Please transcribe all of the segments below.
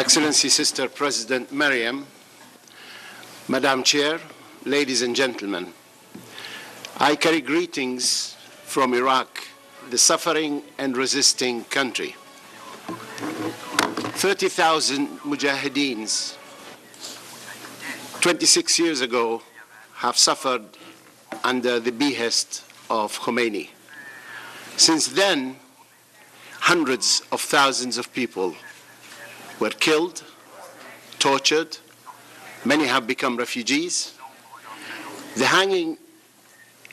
Excellency Sister President Mariam, Madam Chair, ladies and gentlemen, I carry greetings from Iraq, the suffering and resisting country. 30,000 mujahideens 26 years ago have suffered under the behest of Khomeni. Since then, hundreds of thousands of people were killed, tortured, many have become refugees. The hanging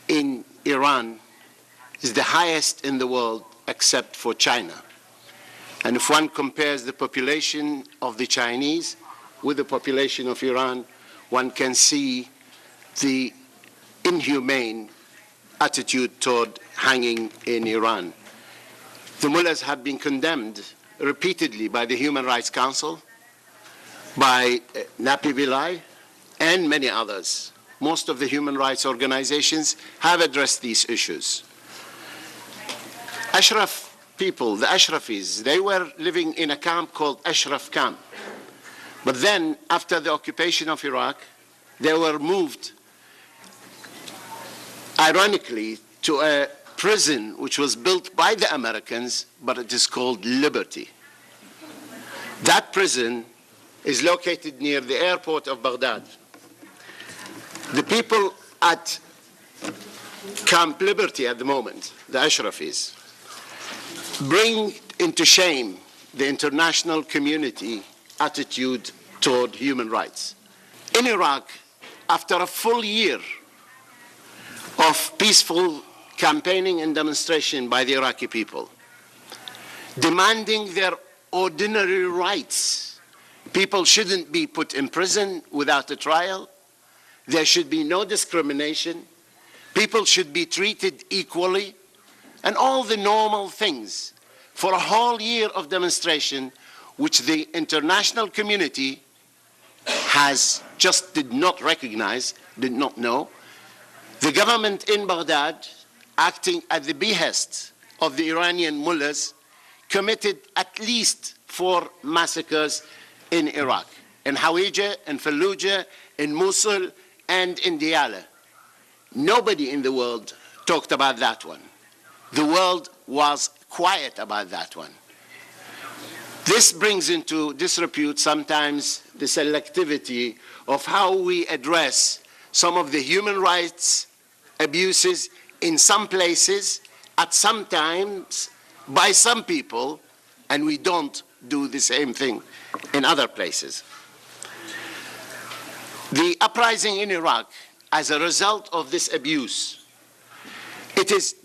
in Iran is the highest in the world except for China. And if one compares the population of the Chinese with the population of Iran, one can see the inhumane attitude toward hanging in Iran. The mullahs have been condemned repeatedly by the Human Rights Council, by Napi Pillai, and many others. Most of the human rights organizations have addressed these issues. Ashraf people, the Ashrafis, they were living in a camp called Ashraf Camp. But then, after the occupation of Iraq, they were moved, ironically, to a prison which was built by the Americans, but it is called Liberty. That prison is located near the airport of Baghdad. The people at Camp Liberty at the moment, the Ashrafis, bring into shame the international community attitude toward human rights. In Iraq, after a full year of peaceful campaigning and demonstration by the Iraqi people, demanding their ordinary rights. People shouldn't be put in prison without a trial. There should be no discrimination. People should be treated equally. And all the normal things for a whole year of demonstration, which the international community did not recognize, did not know. The government in Baghdad, acting at the behest of the Iranian mullahs, committed at least 4 massacres in Iraq, in Hawija, in Fallujah, in Mosul, and in Diyala. Nobody in the world talked about that one. The world was quiet about that one. This brings into disrepute sometimes the selectivity of how we address some of the human rights abuses in some places, at some times, by some people, and we don't do the same thing in other places. The uprising in Iraq, as a result of this abuse, it is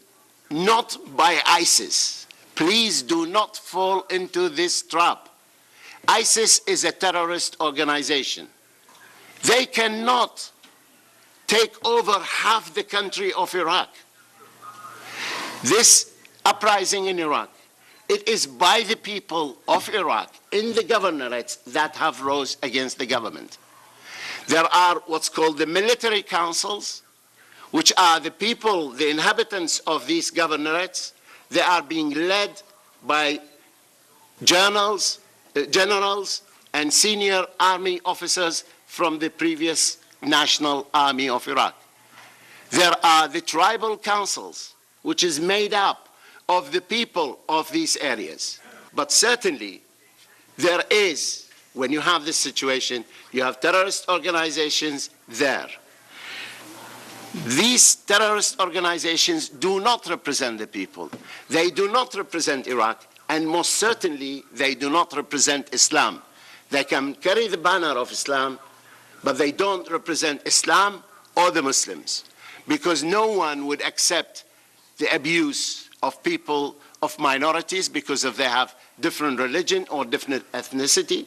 not by ISIS. Please do not fall into this trap. ISIS is a terrorist organization. They cannot take over half the country of Iraq. This uprising in Iraq, it is by the people of Iraq in the governorates that have rose against the government. There are what's called the military councils, which are the people, the inhabitants of these governorates. They are being led by generals and senior army officers from the previous National Army of Iraq. There are the tribal councils, which is made up of the people of these areas. But certainly, there is, when you have this situation, you have terrorist organizations there. These terrorist organizations do not represent the people. They do not represent Iraq, and most certainly, they do not represent Islam. They can carry the banner of Islam, but they don't represent Islam or the Muslims, because no one would accept the abuse of people, of minorities, because of they have different religion or different ethnicity.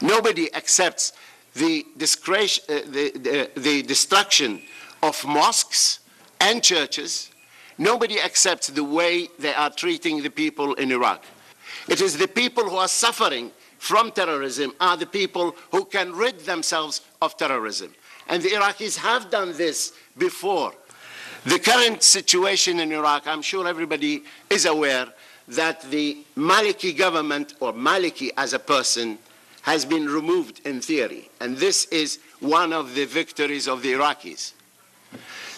Nobody accepts the destruction of mosques and churches. Nobody accepts the way they are treating the people in Iraq. It is the people who are suffering from terrorism are the people who can rid themselves of terrorism. And the Iraqis have done this before. The current situation in Iraq, I'm sure everybody is aware that the Maliki government, or Maliki as a person, has been removed in theory. And this is one of the victories of the Iraqis.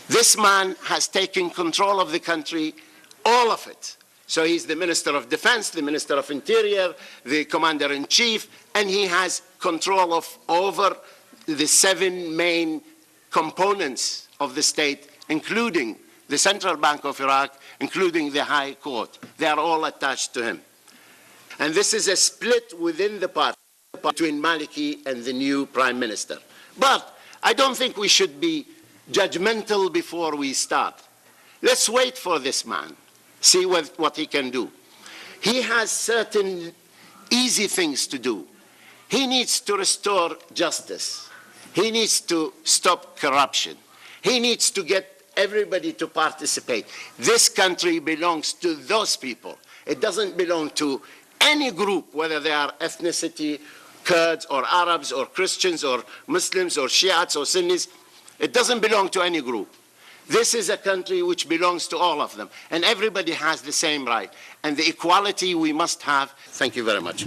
This man has taken control of the country, all of it. So he's the Minister of Defense, the Minister of Interior, the Commander-in-Chief, and he has control of over the 7 main components of the state, including the Central Bank of Iraq, including the High Court. They are all attached to him. And this is a split within the party between Maliki and the new Prime Minister. But I don't think we should be judgmental before we start. Let's wait for this man, see what he can do. He has certain easy things to do. He needs to restore justice. He needs to stop corruption. He needs to get everybody to participate. This country belongs to those people. It doesn't belong to any group, whether they are ethnicity, Kurds or Arabs or Christians or Muslims or Shiites or Sunnis. It doesn't belong to any group. This is a country which belongs to all of them, and everybody has the same right. And the equality we must have. Thank you very much.